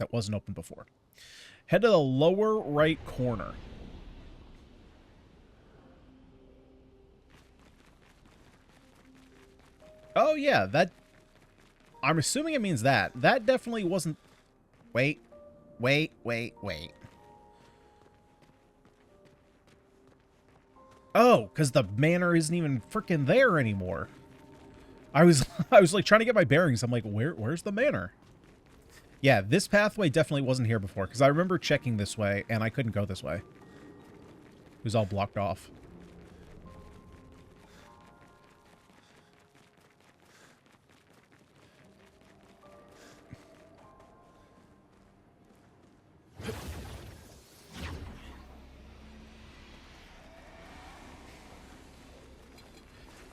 that wasn't open before. Head to the lower right corner. Oh, yeah, that... I'm assuming it means that. That definitely wasn't... Wait. Oh, because the manor isn't even freaking there anymore. I was like trying to get my bearings. I'm like, where's the manor? Yeah, this pathway definitely wasn't here before, because I remember checking this way, and I couldn't go this way. It was all blocked off.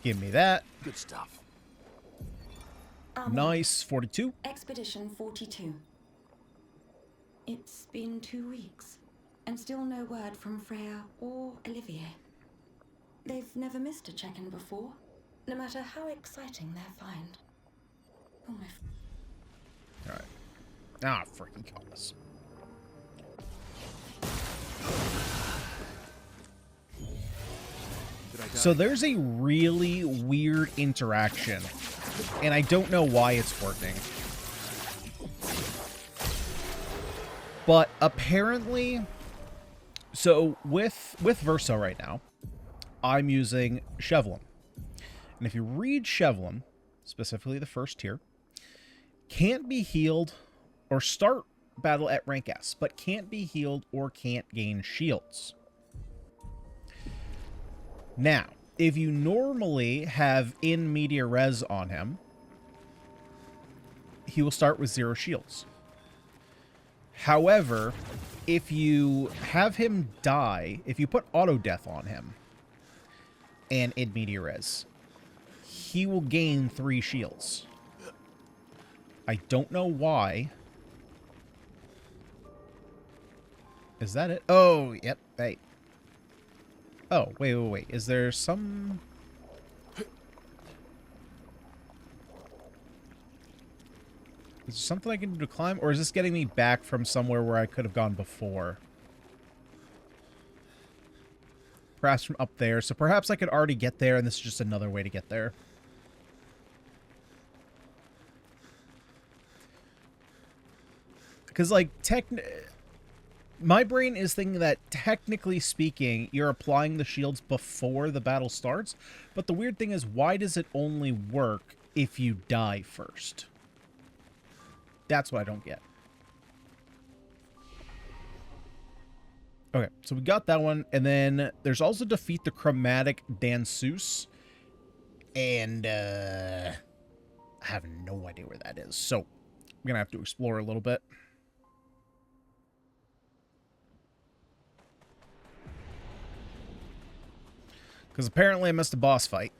Give me that. Good stuff. Nice. 42. Expedition 42. It's been 2 weeks, and still no word from Freya or Olivier. They've never missed a check-in before, no matter how exciting their find. Oh my... Alright. Ah, freaking compass. So there's a really weird interaction, and I don't know why it's working. But apparently, so with Verso right now, I'm using Chevlin. And if you read Chevlin, specifically the first tier, can't be healed or start battle at rank S, but can't be healed or can't gain shields. Now, if you normally have in media res on him, he will start with 0 shields. However, if you have him die, if you put auto death on him and in media res, he will gain 3 shields. I don't know why. Is that it? Oh, yep. Hey. Oh, wait. Is there some... Is there something I can do to climb? Or is this getting me back from somewhere where I could have gone before? Perhaps from up there. So perhaps I could already get there, and this is just another way to get there. Because, like, my brain is thinking that, technically speaking, you're applying the shields before the battle starts. But the weird thing is, why does it only work if you die first? That's what I don't get. Okay, so we got that one. And then there's also defeat the chromatic danseuse. And, I have no idea where that is. So, I'm going to have to explore a little bit. Because apparently I missed a boss fight.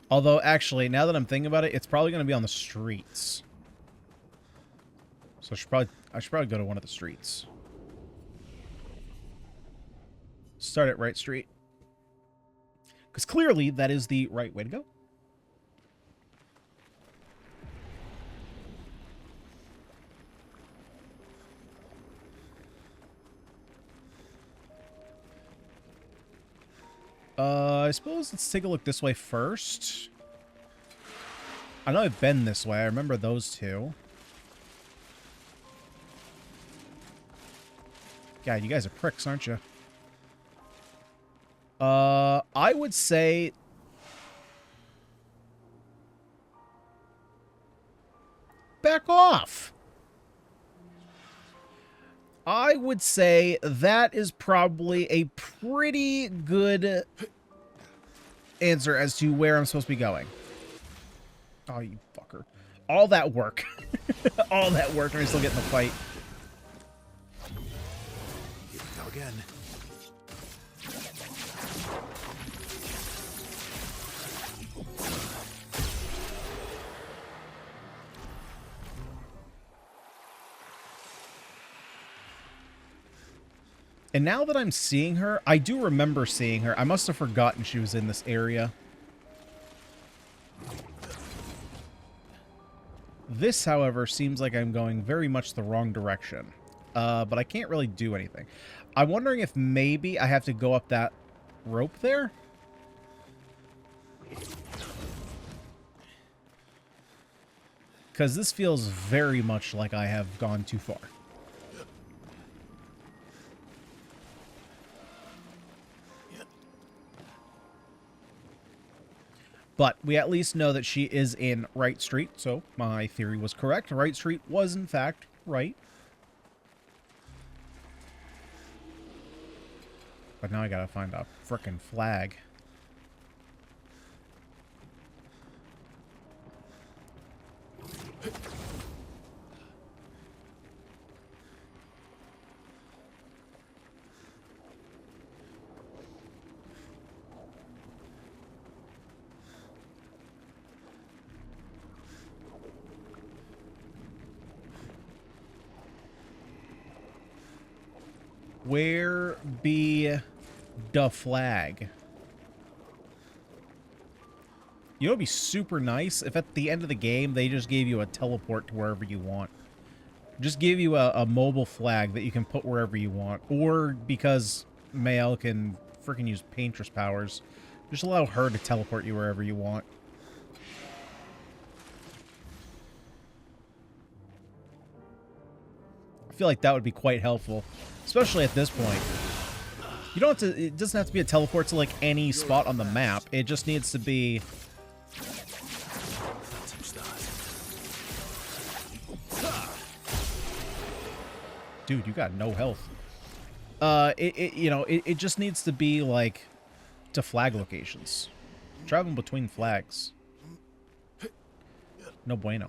Although, actually, now that I'm thinking about it, it's probably going to be on the streets. So I should probably go to one of the streets. Start at Right Street. Because clearly, that is the right way to go. I suppose let's take a look this way first. I know I've been this way. I remember those two. God, you guys are pricks, aren't you? I would say... Back off! I would say that is probably a pretty good answer as to where I'm supposed to be going. Oh, you fucker. All that work. All that work, and I still get in the fight. Here we go again. And now that I'm seeing her, I do remember seeing her. I must have forgotten she was in this area. This, however, seems like I'm going very much the wrong direction. But I can't really do anything. I'm wondering if maybe I have to go up that rope there? Because this feels very much like I have gone too far. But we at least know that she is in Right Street, so my theory was correct. Right Street was, in fact, right. But now I gotta find a frickin' flag. Where be the flag? You know, it'd be super nice if at the end of the game they just gave you a teleport to wherever you want. Just give you a mobile flag that you can put wherever you want. Or because Mael can freaking use Painter's powers, just allow her to teleport you wherever you want. I feel like that would be quite helpful, especially at this point. You don't have to, it doesn't have to be a teleport to like any spot on the map. It just needs to be dude, you got no health. It just needs to be like to flag locations. Traveling between flags. No bueno.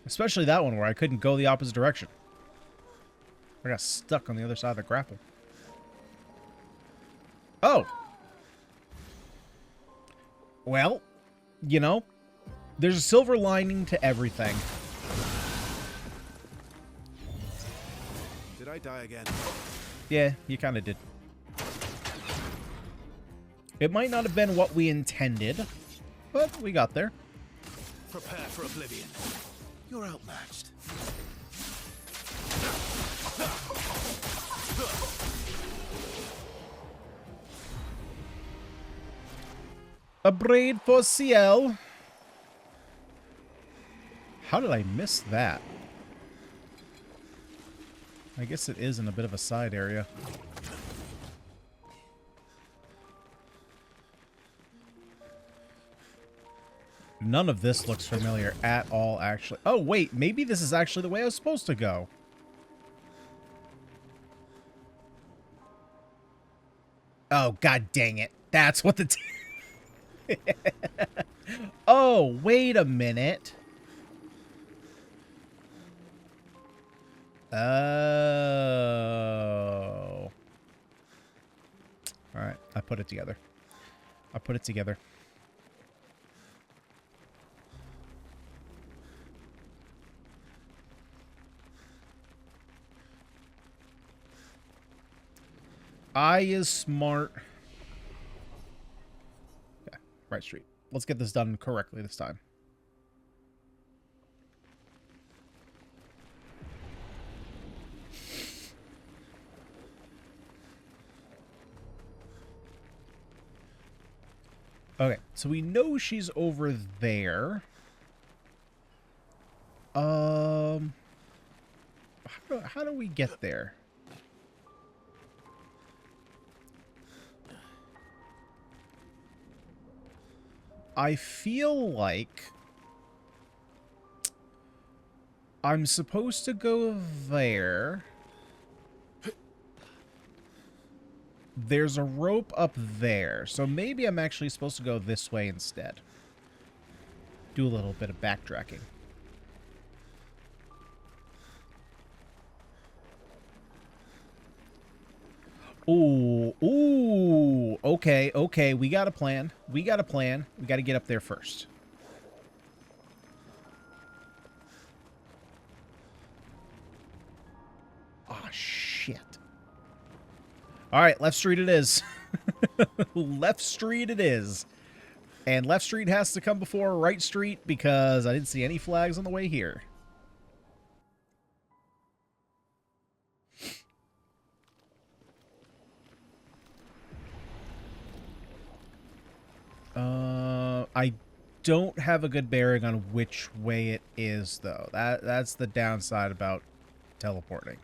Especially that one where I couldn't go the opposite direction. I got stuck on the other side of the grapple. Oh. Well, you know, there's a silver lining to everything. Did I die again? Yeah, you kind of did. It might not have been what we intended, but we got there. Prepare for oblivion. You're outmatched. A braid for Ciel. How did I miss that? I guess it is in a bit of a side area. None of this looks familiar at all, actually. Oh, wait. Maybe this is actually the way I was supposed to go. Oh, god dang it. That's what the... Oh, wait a minute. Oh. Alright, I put it together. I put it together. I is smart. Yeah, Right Street. Let's get this done correctly this time. Okay, so we know she's over there. How do we get there? I feel like I'm supposed to go there. There's a rope up there, so maybe I'm actually supposed to go this way instead. Do a little bit of backtracking. Ooh, ooh, okay, okay, we got a plan. We got a plan. We got to get up there first. Ah, shit. All right, left street it is. Left street it is. And left street has to come before right street because I didn't see any flags on the way here. I don't have a good bearing on which way it is, though. That's the downside about teleporting.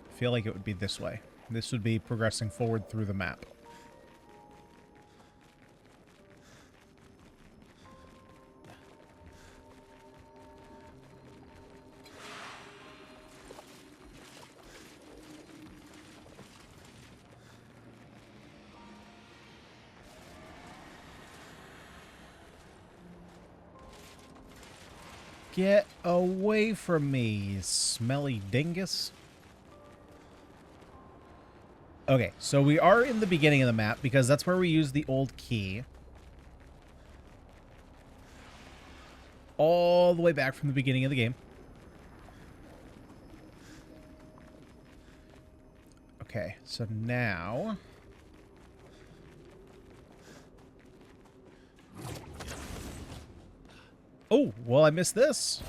I feel like it would be this way. This would be progressing forward through the map. Get away from me, you smelly dingus. Okay, so we are in the beginning of the map because that's where we use the old key. All the way back from the beginning of the game. Okay, so now... Oh, well, I missed this.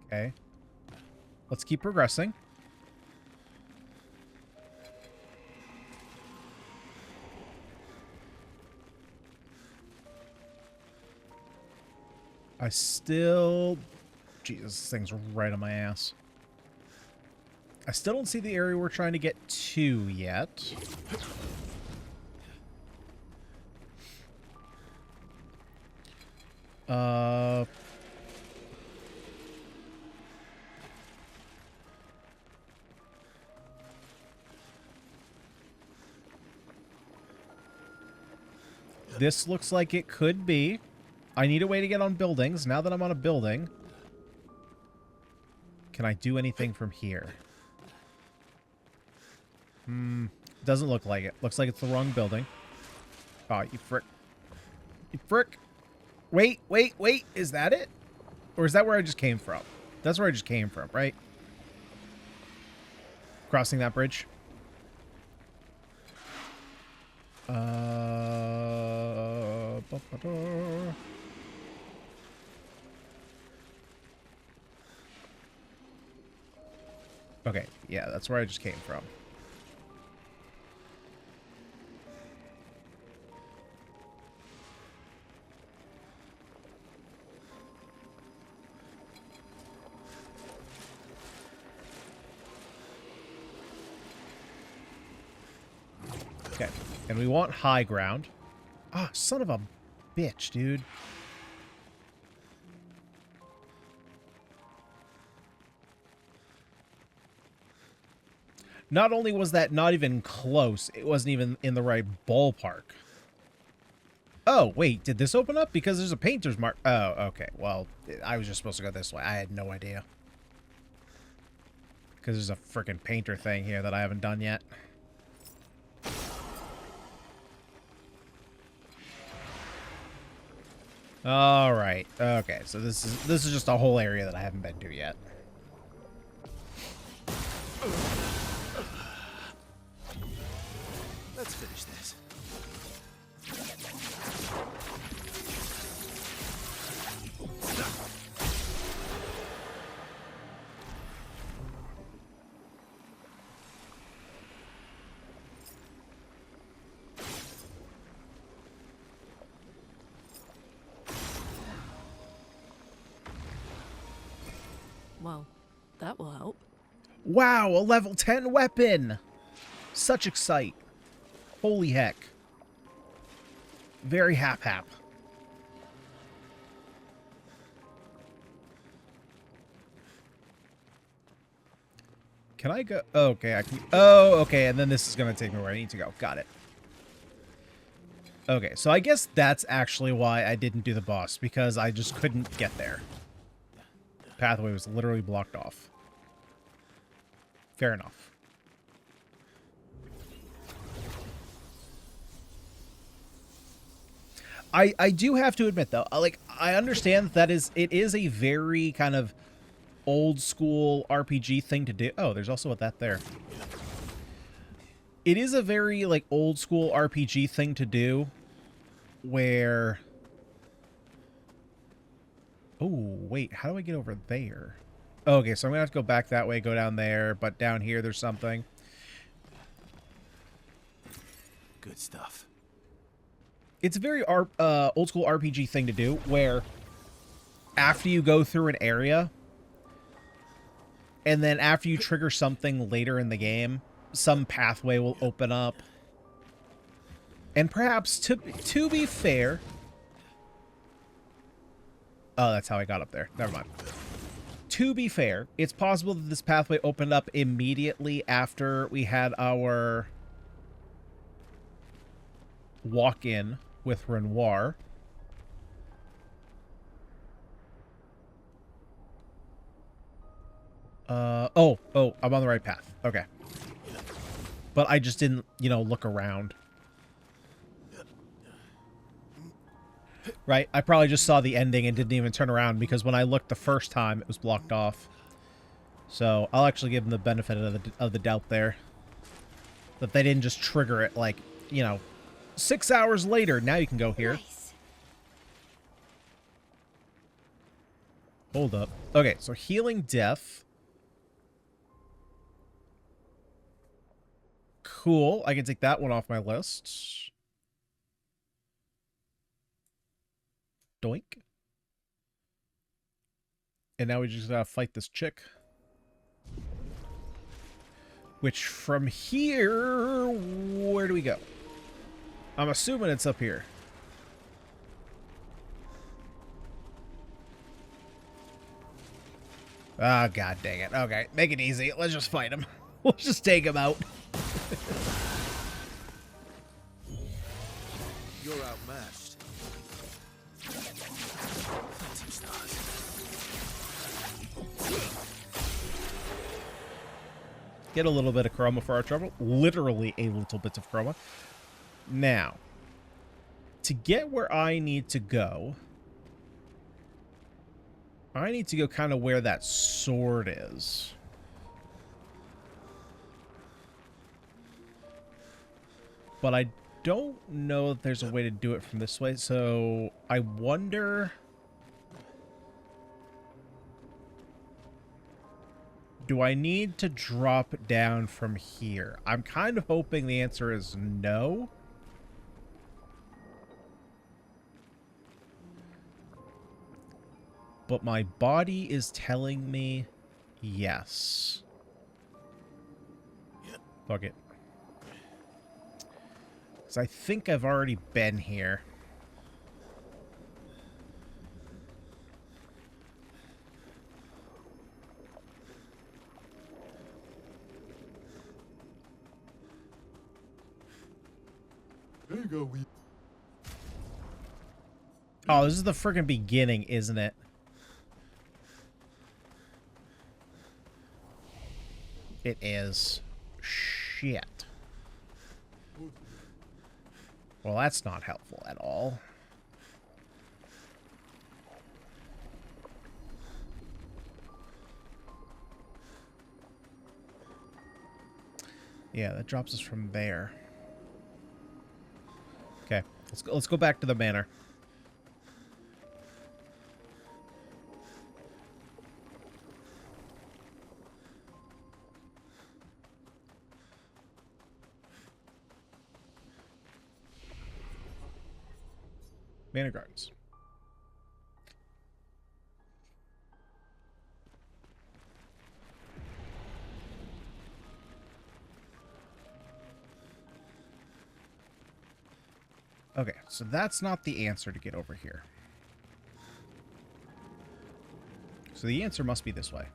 Okay. Let's keep progressing. I still... Jesus, this thing's right on my ass. I still don't see the area we're trying to get to yet. This looks like it could be. I need a way to get on buildings. Now that I'm on a building, can I do anything from here? Doesn't look like it. Looks like it's the wrong building. Oh, you frick. You frick. Wait, wait, wait. Is that it? Or is that where I just came from? That's where I just came from, right? Crossing that bridge. Okay, yeah, that's where I just came from. Okay, and we want high ground. Ah, son of a bitch, dude. Not only was that not even close, it wasn't even in the right ballpark. Oh, wait, did this open up? Because there's a painter's mark. Oh, okay. Well, I was just supposed to go this way. I had no idea. Because there's a freaking painter thing here that I haven't done yet. All right. Okay, so this is just a whole area that I haven't been to yet. Let's finish this. Well, that will help. Wow, a level 10 weapon! Such excite. Holy heck. Very hap-hap. Can I go? Oh, okay, I can... Oh, okay, and then this is going to take me where I need to go. Got it. Okay, so I guess that's actually why I didn't do the boss, because I just couldn't get there. Pathway was literally blocked off. Fair enough. I do have to admit, though, like, I understand that it is a very kind of old school RPG thing to do. Oh, there's also that there. It is a very, like, old school RPG thing to do where... Oh, wait, how do I get over there? Okay, so I'm going to have to go back that way, go down there, but down here there's something. Good stuff. It's a very old school RPG thing to do where after you go through an area and then after you trigger something later in the game, some pathway will open up. And perhaps to be fair... Oh, that's how I got up there. Never mind. To be fair, it's possible that this pathway opened up immediately after we had our walk-in with Renoir. Oh, I'm on the right path. Okay. But I just didn't, you know, look around. Right? I probably just saw the ending and didn't even turn around because when I looked the first time, it was blocked off. So I'll actually give them the benefit of the doubt there. That they didn't just trigger it like, you know, 6 hours later. Now you can go here. Nice. Hold up. Okay, so healing death. Cool. I can take that one off my list. Doink. And now we just gotta fight this chick. Which from here, where do we go? I'm assuming it's up here. Ah, god dang it. Okay, make it easy. Let's just fight him. Let's just take him out. You're outmatched. Plenty of stars. Get a little bit of chroma for our trouble. Literally a little bit of chroma. Now, to get where I need to go, I need to go kind of where that sword is. But I don't know if there's a way to do it from this way, so I wonder... Do I need to drop down from here? I'm kind of hoping the answer is no. But my body is telling me yes. Fuck it. Because I think I've already been here. There you go, Oh, this is the freaking beginning, isn't it? It is. Shit. Well, that's not helpful at all. Yeah, that drops us from there. Okay, let's go back to the manor. Manor Gardens. Okay, so that's not the answer to get over here. So the answer must be this way.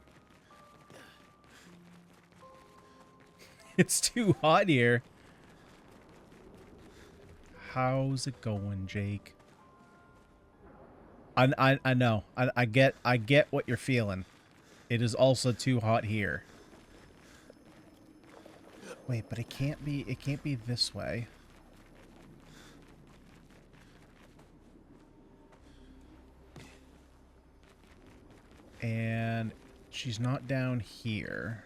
It's too hot here. How's it going, Jake? I know. I get what you're feeling. It is also too hot here. Wait, but it can't be this way. And she's not down here.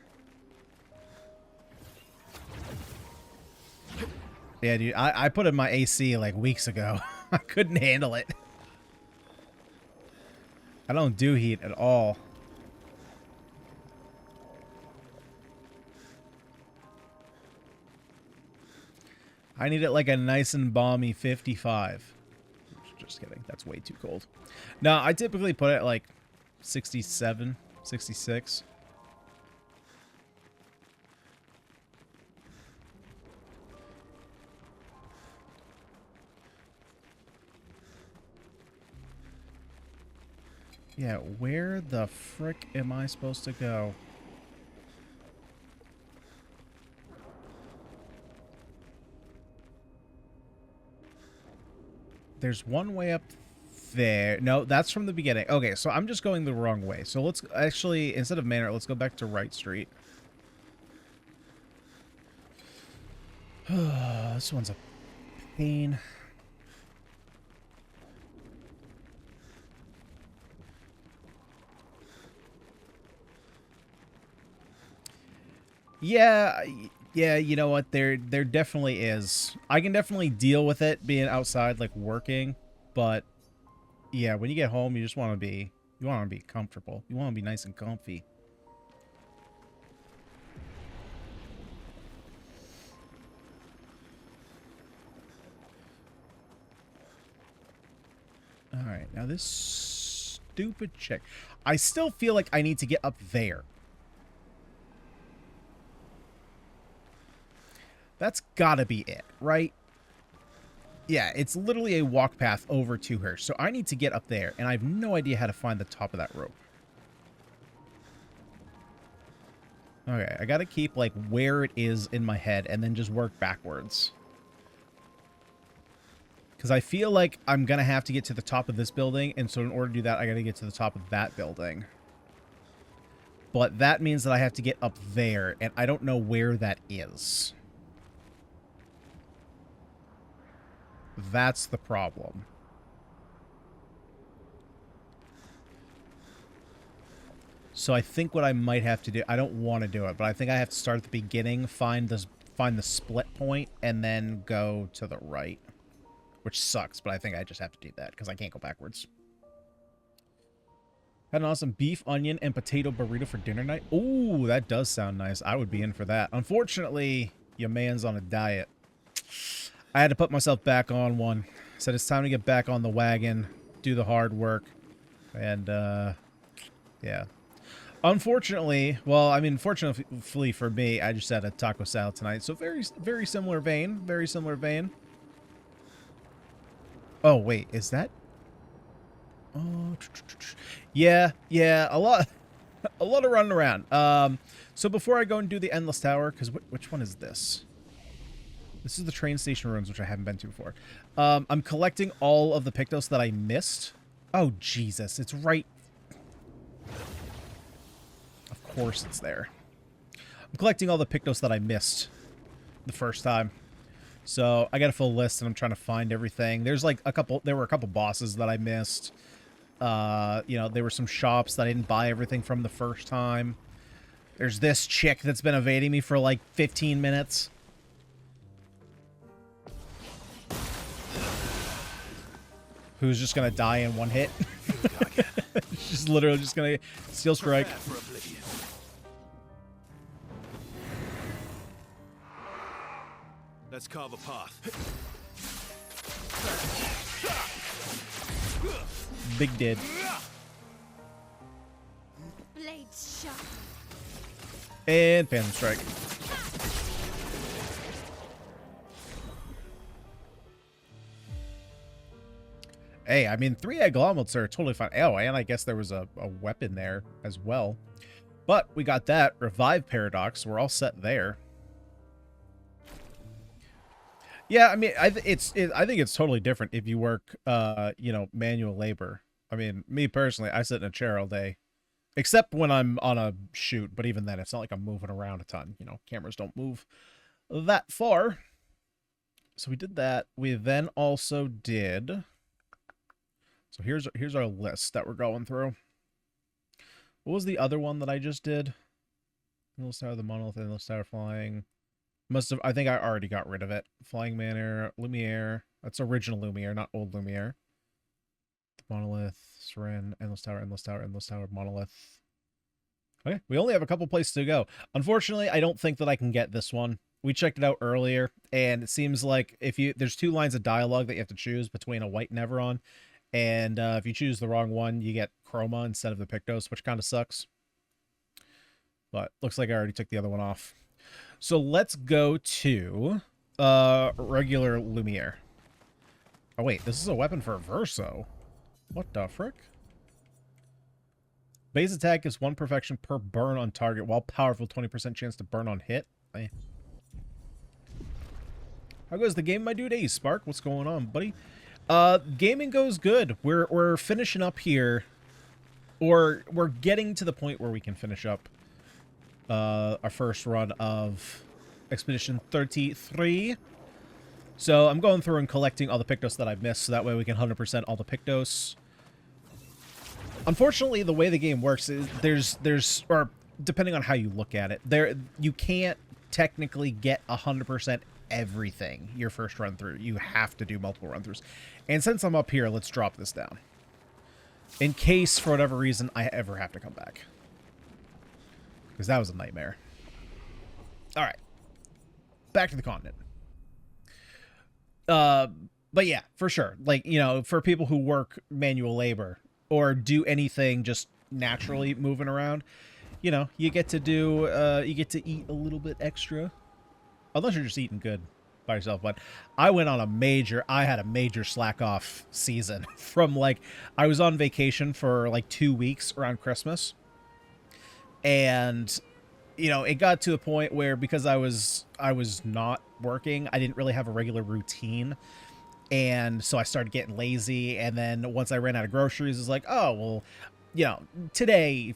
Yeah, dude, I put in my AC like weeks ago. I couldn't handle it. I don't do heat at all. I need it like a nice and balmy 55. Just kidding. That's way too cold. No, I typically put it like 67, 66. Yeah, where the frick am I supposed to go? There's one way up there. No, that's from the beginning. Okay, so I'm just going the wrong way. So let's actually, instead of Manor, let's go back to Wright Street. This one's a pain. Yeah, you know what? There definitely is. I can definitely deal with it being outside, like working, but yeah, when you get home, you just want to be, comfortable. You want to be nice and comfy. All right, now this stupid chick. I still feel like I need to get up there. That's gotta be it, right? Yeah, it's literally a walk path over to her. So I need to get up there, and I have no idea how to find the top of that rope. Okay, I gotta keep, like, where it is in my head, and then just work backwards. Because I feel like I'm gonna have to get to the top of this building, and so in order to do that, I gotta get to the top of that building. But that means that I have to get up there, and I don't know where that is. That's the problem. So I think what I might have to do, I don't want to do it, but I think I have to start at the beginning, find the split point, and then go to the right. Which sucks, but I think I just have to do that, because I can't go backwards. Had an awesome beef, onion, and potato burrito for dinner night. Ooh, that does sound nice. I would be in for that. Unfortunately, your man's on a diet. I had to put myself back on one. Said it's time to get back on the wagon, do the hard work, and, yeah. Unfortunately, well, I mean, fortunately for me, I just had a taco salad tonight, so very similar vein, very similar vein. Oh, wait, is that? Oh, yeah, a lot of running around. So before I go and do the Endless Tower, because which one is this? This is the train station rooms, which I haven't been to before. I'm collecting all of the Pictos that I missed. Oh, Jesus. It's right. Of course it's there. I'm collecting all the Pictos that I missed the first time. So I got a full list, and I'm trying to find everything. There's like there were a couple bosses that I missed. You know, there were some shops that I didn't buy everything from the first time. There's this chick that's been evading me for like 15 minutes. Who's just gonna die in one hit. She's literally just gonna steel strike. Let's carve a path. Big did. Blades sharp. And Phantom Strike. Hey, I mean, 3 egg omelets are totally fine. Oh, and I guess there was a weapon there as well. But we got that. Revive Paradox. We're all set there. Yeah, I mean, I think it's totally different if you work, you know, manual labor. I mean, me personally, I sit in a chair all day. Except when I'm on a shoot. But even then, it's not like I'm moving around a ton. You know, cameras don't move. that far. So we did that. We then also did... So here's our list that we're going through. What was the other one that I just did? Endless Tower, the Monolith, Endless Tower Flying. I think I already got rid of it. Flying Manor, Lumiere. That's original Lumiere, not old Lumiere. Monolith, Seren, Endless Tower, Endless Tower, Endless Tower, Monolith. Okay, we only have a couple places to go. Unfortunately, I don't think that I can get this one. We checked it out earlier, and it seems like there's 2 lines of dialogue that you have to choose between a white Neveron, and if you choose the wrong one, you get Chroma instead of the Pictos, which kind of sucks. But looks like I already took the other one off. So let's go to regular Lumiere. Oh wait, this is a weapon for Verso. What the frick? Base attack is 1 perfection per burn on target, while powerful 20% chance to burn on hit. Hey. How goes the game, my dude? Hey, Spark, what's going on, buddy? Gaming goes good. We're finishing up here, or we're getting to the point where we can finish up our first run of Expedition 33. So I'm going through and collecting all the Pictos that I've missed, so that way we can 100% all the Pictos. Unfortunately, the way the game works is or depending on how you look at it, you can't technically get 100% everything your first run through. You have to do multiple run throughs. And since I'm up here, let's drop this down. In case, for whatever reason, I ever have to come back. Because that was a nightmare. Alright. Back to the continent. But yeah, for sure. Like, you know, for people who work manual labor or do anything just naturally moving around, you know, you get to do, you get to eat a little bit extra. Unless you're just eating good by yourself. But I went on I had a major slack off season from like, I was on vacation for like 2 weeks around Christmas. And, you know, it got to a point where because I was not working, I didn't really have a regular routine. And so I started getting lazy. And then once I ran out of groceries, it's like, oh, well, you know, today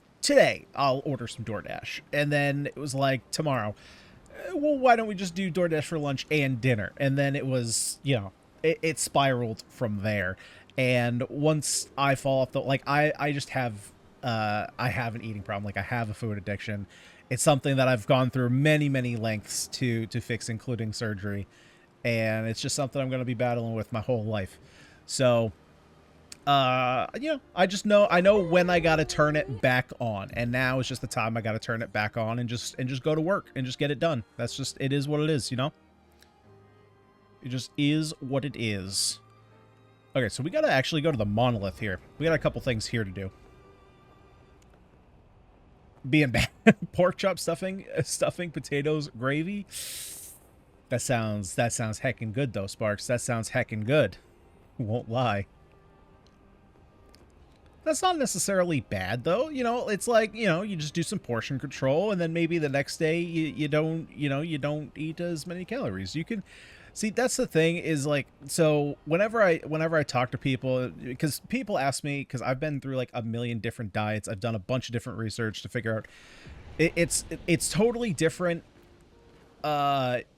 I'll order some DoorDash. And then it was like tomorrow, well, why don't we just do DoorDash for lunch and dinner? And then it was, you know, it spiraled from there. And once I fall off like I just have, I have an eating problem. Like I have a food addiction. It's something that I've gone through many lengths to fix, including surgery. And it's just something I'm going to be battling with my whole life. So, you know, I know when I got to turn it back on. And now is just the time I got to turn it back on and just go to work and just get it done. That's just, it is what it is, you know? It just is what it is. Okay, so we got to actually go to the monolith here. We got a couple things here to do. Being bad. Pork chop stuffing, potatoes, gravy. That sounds heckin' good though, Sparks. That sounds heckin' good. Won't lie. That's not necessarily bad though. You know, it's like, you know, you just do some portion control and then maybe the next day you don't eat as many calories. You can see, that's the thing is like, so whenever I talk to people, because people ask me, because I've been through like a million different diets, I've done a bunch of different research to figure out it's totally different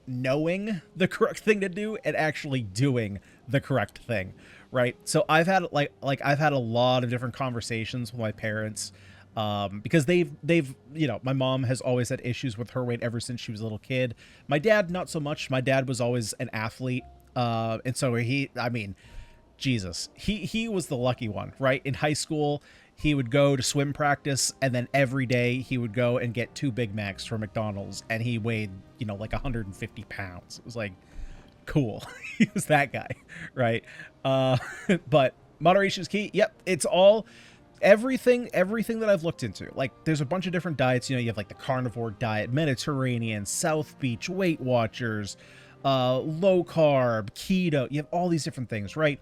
knowing the correct thing to do and actually doing the correct thing, right? So I've had I've had a lot of different conversations with my parents, because they've you know, my mom has always had issues with her weight ever since she was a little kid. My dad, not so much. My dad was always an athlete, and so I mean, Jesus, he was the lucky one, right? In high school, he would go to swim practice, and then every day he would go and get 2 Big Macs from McDonald's, and he weighed, you know, like 150 pounds. It was like, cool. He was that guy, right? But moderation is key. Yep, it's all, everything that I've looked into. Like, there's a bunch of different diets. You know, you have like the carnivore diet, Mediterranean, South Beach, Weight Watchers, low carb, keto. You have all these different things, right?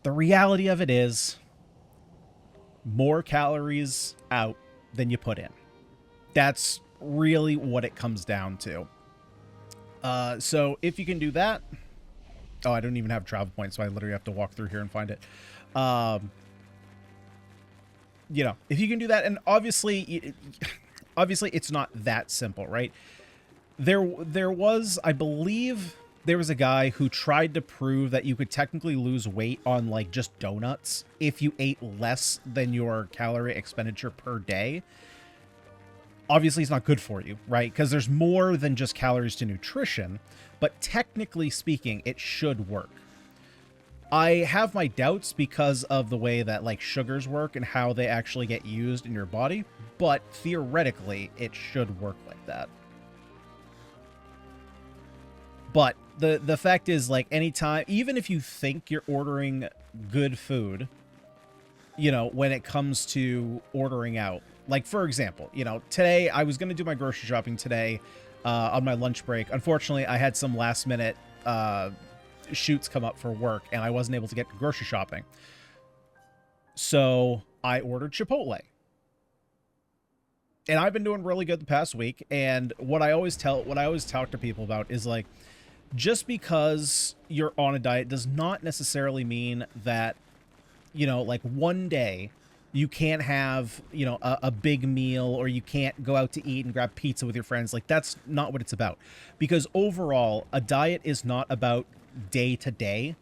The reality of it is, more calories out than you put in. That's really what it comes down to. So if you can do that, oh, I don't even have a travel point, so I literally have to walk through here and find it. You know, if you can do that, and obviously it's not that simple, right? There was, I believe, there was a guy who tried to prove that you could technically lose weight on like just donuts if you ate less than your calorie expenditure per day. Obviously, it's not good for you, right? Because there's more than just calories to nutrition, but technically speaking, it should work. I have my doubts because of the way that like sugars work and how they actually get used in your body, but theoretically, it should work like that. But the fact is, like, anytime, even if you think you're ordering good food, you know, when it comes to ordering out, like, for example, you know, today I was going to do my grocery shopping today on my lunch break. Unfortunately, I had some last minute shoots come up for work and I wasn't able to get grocery shopping. So I ordered Chipotle. And I've been doing really good the past week. And what I always talk to people about is like, just because you're on a diet does not necessarily mean that, you know, like one day you can't have, you know, a big meal, or you can't go out to eat and grab pizza with your friends. Like, that's not what it's about. Because overall, a diet is not about day to day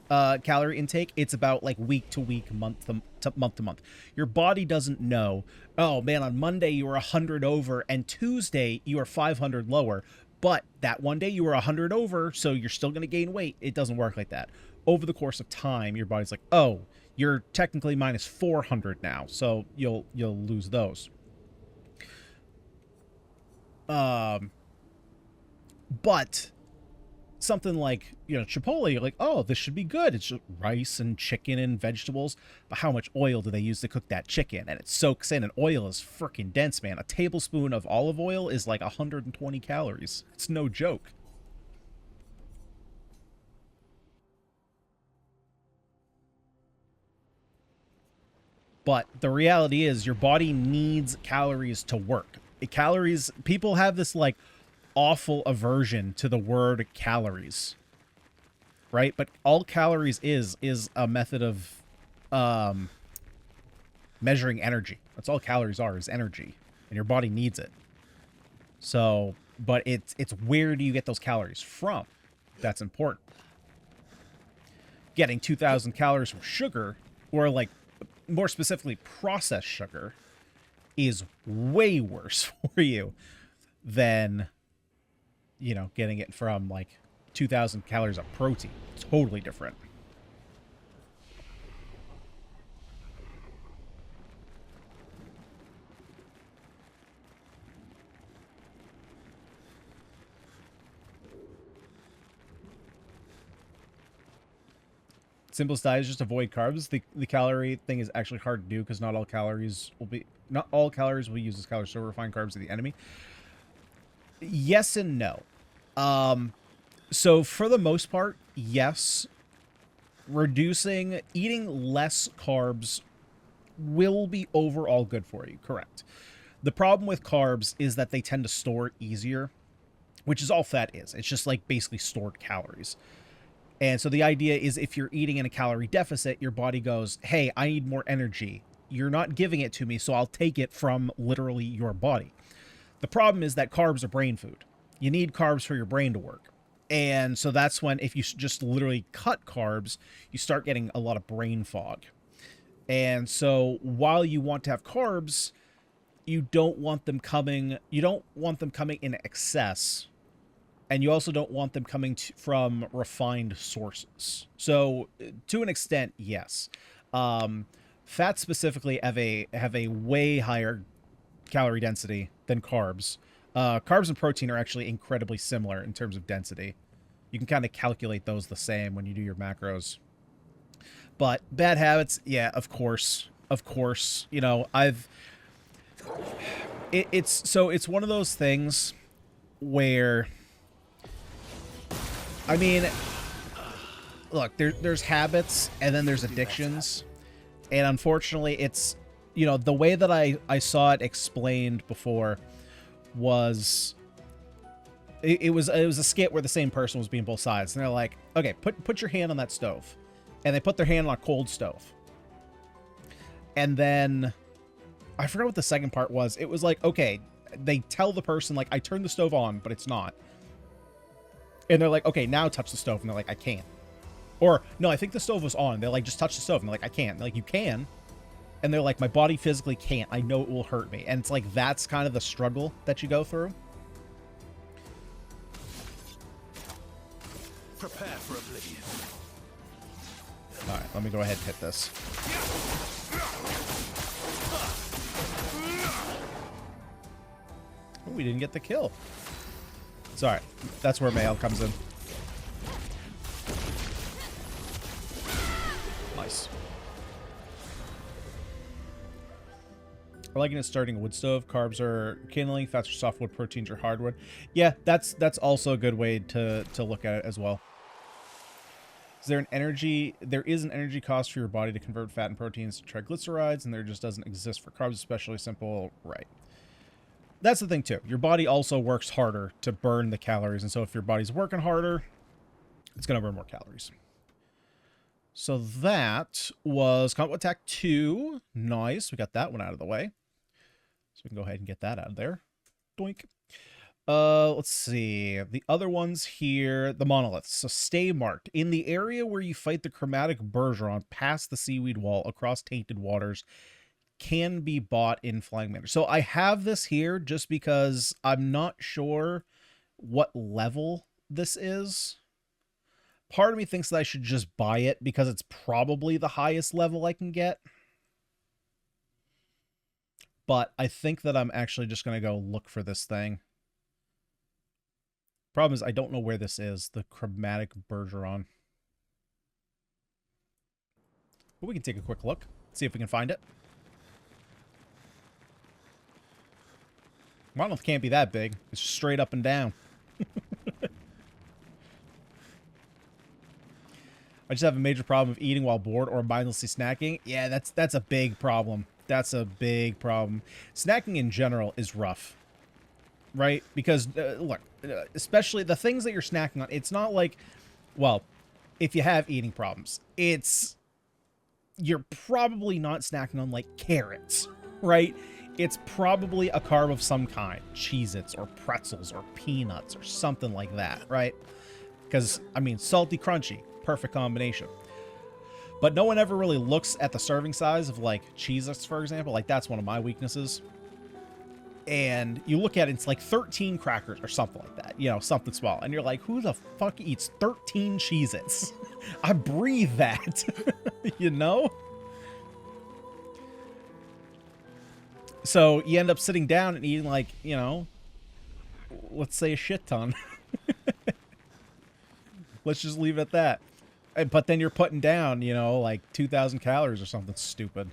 calorie intake. It's about like week to week, month to month. Your body doesn't know, oh man, on Monday you were 100 over and Tuesday you are 500 lower. But that one day you were 100 over, so you're still going to gain weight. It doesn't work like that. Over the course of time, your body's like, oh, you're technically minus 400 now, so you'll lose those. But something like, you know, Chipotle, you're like, oh, this should be good. It's just rice and chicken and vegetables. But how much oil do they use to cook that chicken? And it soaks in, and oil is freaking dense, man. A tablespoon of olive oil is like 120 calories. It's no joke. But the reality is your body needs calories to work. Calories, people have this like awful aversion to the word calories, right? But all calories is a method of measuring energy. That's all calories are, is energy, and your body needs it. So, but it's where do you get those calories from? That's important. Getting 2,000 calories from sugar, or like more specifically processed sugar, is way worse for you than, you know, getting it from like 2,000 calories of protein. Totally different. Simplest diet is just avoid carbs. The calorie thing is actually hard to do because not all calories will be used as calories, so refined carbs are the enemy. Yes and no. So for the most part, yes, eating less carbs will be overall good for you, correct. The problem with carbs is that they tend to store easier, which is all fat is. It's just like basically stored calories. And so the idea is if you're eating in a calorie deficit, your body goes, hey, I need more energy. You're not giving it to me, so I'll take it from literally your body. The problem is that carbs are brain food. You need carbs for your brain to work. And so that's when, if you just literally cut carbs, you start getting a lot of brain fog. And so while you want to have carbs, you don't want them coming in excess. And you also don't want them coming from refined sources. So to an extent, yes. Fats specifically have a way higher calorie density than carbs. Carbs and protein are actually incredibly similar in terms of density. You can kind of calculate those the same when you do your macros. But bad habits, yeah, of course. You know, it's one of those things where, I mean, look, there's habits and then there's addictions. And unfortunately, it's, you know, the way that I saw it explained before was, it was a skit where the same person was being both sides. And they're like, okay, put your hand on that stove. And they put their hand on a cold stove. And then, I forgot what the second part was. It was like, okay, they tell the person, like, I turned the stove on, but it's not. And they're like, okay, now touch the stove. And they're like, I can't. Or, no, I think the stove was on. They're like, just touch the stove. And they're like, I can't. They're like, you can. And they're like, my body physically can't. I know it will hurt me. And it's like, that's kind of the struggle that you go through. Prepare for oblivion. All right, let me go ahead and hit this. Oh, we didn't get the kill. It's all right. That's where Mayel comes in. Nice. I like it starting a wood stove. Carbs are kindling, fats are softwood, proteins are hardwood. Yeah, that's also a good way to look at it as well. Is there an energy? There is an energy cost for your body to convert fat and proteins to triglycerides, and there just doesn't exist for carbs, especially simple. Right. That's the thing too. Your body also works harder to burn the calories, and so if your body's working harder, it's gonna burn more calories. So that was Combat Attack 2. Nice. We got that one out of the way. So we can go ahead and get that out of there. Doink. Let's see. The other ones here, the monoliths. So stay marked. In the area where you fight the chromatic Bergeron, past the seaweed wall, across tainted waters, can be bought in Flying Manor. So I have this here just because I'm not sure what level this is. Part of me thinks that I should just buy it because it's probably the highest level I can get. But I think that I'm actually just going to go look for this thing. Problem is, I don't know where this is. The chromatic Bergeron. But we can take a quick look. See if we can find it. Monolith can't be that big. It's just straight up and down. I just have a major problem of eating while bored or mindlessly snacking. Yeah, that's a big problem. That's a big problem. Snacking in general is rough, right? Because, look, especially the things that you're snacking on, it's not like, well, if you have eating problems, you're probably not snacking on, like, carrots, right? It's probably a carb of some kind. Cheez-Its or pretzels or peanuts or something like that, right? Because, I mean, salty, crunchy. Perfect combination. But no one ever really looks at the serving size of, like, Cheez-Its, for example. Like, that's one of my weaknesses. And you look at it, it's like 13 crackers or something like that. You know, something small. And you're like, who the fuck eats 13 Cheez-Its? I breathe that. You know? So you end up sitting down and eating, like, you know, let's say a shit ton. Let's just leave it at that. But then you're putting down, you know, like 2,000 calories or something stupid.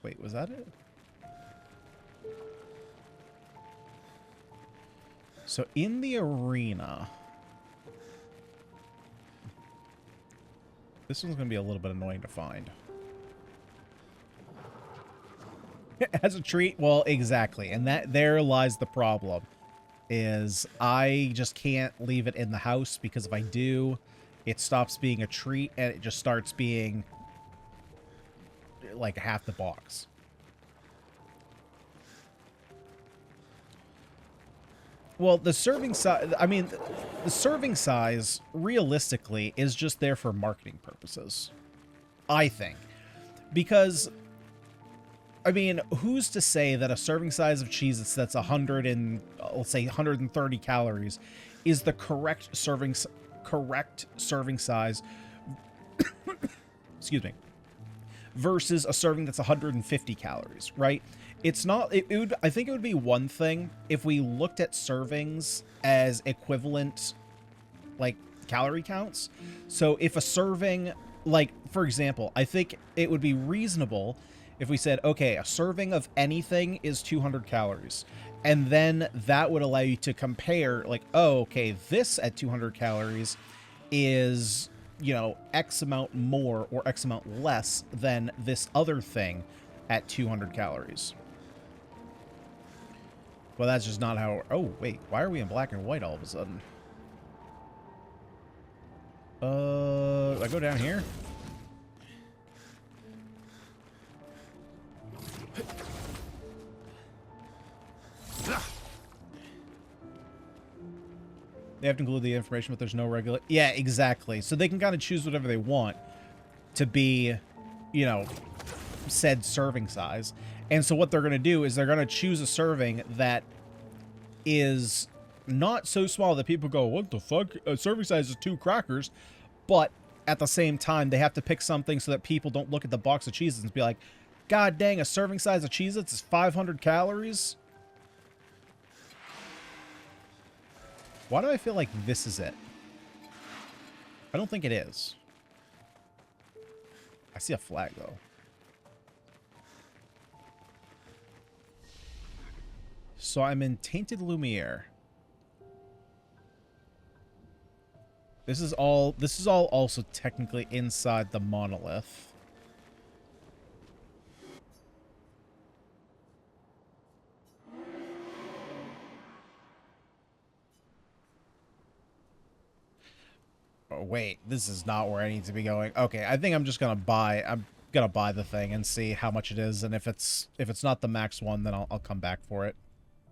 Wait, was that it? So in the arena, this one's going to be a little bit annoying to find. As a treat, well, exactly. And there lies the problem, is I just can't leave it in the house, because if I do, it stops being a treat and it just starts being like half the box. Well, the serving size, I mean, the serving size realistically is just there for marketing purposes, I think. Because, I mean, who's to say that a serving size of Cheez-Its that's 100 and, let's say 130 calories is the correct serving size excuse me, versus a serving that's 150 calories, right? It's not, I think it would be one thing if we looked at servings as equivalent, like, calorie counts. So if a serving, like, for example, I think it would be reasonable if we said, okay, a serving of anything is 200 calories. And then that would allow you to compare, like, oh, okay, this at 200 calories is, you know, X amount more or X amount less than this other thing at 200 calories. Well, that's just not how... Oh, wait, why are we in black and white all of a sudden? I go down here? They have to include the information, but there's no regular... Yeah, exactly. So they can kind of choose whatever they want to be, you know, said serving size. And so what they're going to do is they're going to choose a serving that is not so small that people go, what the fuck? A serving size is 2 crackers. But at the same time, they have to pick something so that people don't look at the box of Cheez-Its and be like, God dang, a serving size of Cheez-Its is 500 calories? Why do I feel like this is it? I don't think it is. I see a flag, though. So I'm in Tainted Lumiere. This is all also technically inside the monolith. Oh, wait, this is not where I need to be going. Okay, I think I'm just gonna buy. I'm gonna buy the thing and see how much it is, and if it's not the max one, then I'll come back for it.